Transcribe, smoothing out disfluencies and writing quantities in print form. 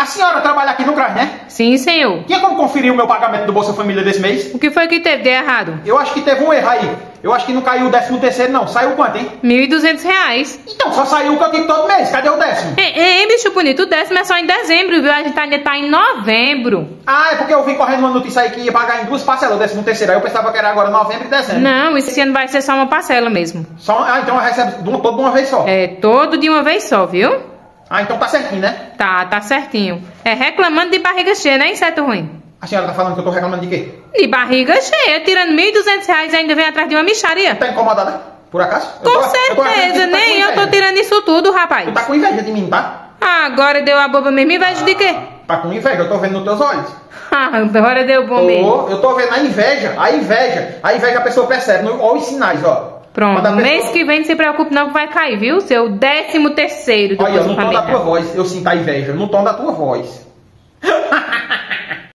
A senhora trabalha aqui no CRAS, né? Sim, senhor. Tinha como conferir o meu pagamento do Bolsa Família desse mês? O que foi que teve de errado? Eu acho que teve um erro aí. Eu acho que não caiu o 13º não. Saiu quanto, hein? R$ 1.200. Então, só saiu o que eu tenho todo mês. Cadê o 10º? Ei, bicho bonito, o 10º é só em dezembro, viu? A gente ainda tá em novembro. Ah, é porque eu vi correndo uma notícia aí que ia pagar em 2 parcelas o 13º. Aí eu pensava que era agora novembro e dezembro. Não, esse ano vai ser só uma parcela mesmo. Então eu recebo todo de uma vez só. É, todo de uma vez só, viu? Ah, então tá certinho, né? Tá certinho. É reclamando de barriga cheia, né, inseto ruim? A senhora tá falando que eu tô reclamando de quê? De barriga cheia, tirando R$ 1.200 e ainda vem atrás de uma mixaria. Tá incomodada? Por acaso? Com certeza, nem eu tô tirando isso tudo, rapaz. Tu tá com inveja de mim, tá? Agora deu a boba mesmo, inveja de quê? Tá com inveja, eu tô vendo nos teus olhos. Agora deu bom mesmo. Eu tô vendo a inveja. A inveja a pessoa percebe. Olha os sinais, ó. Pronto, mês que vem não se preocupe não que vai cair, viu? Seu 13º do Olha, Bolsa no tom Família. da tua voz, eu sinto a inveja. No tom da tua voz.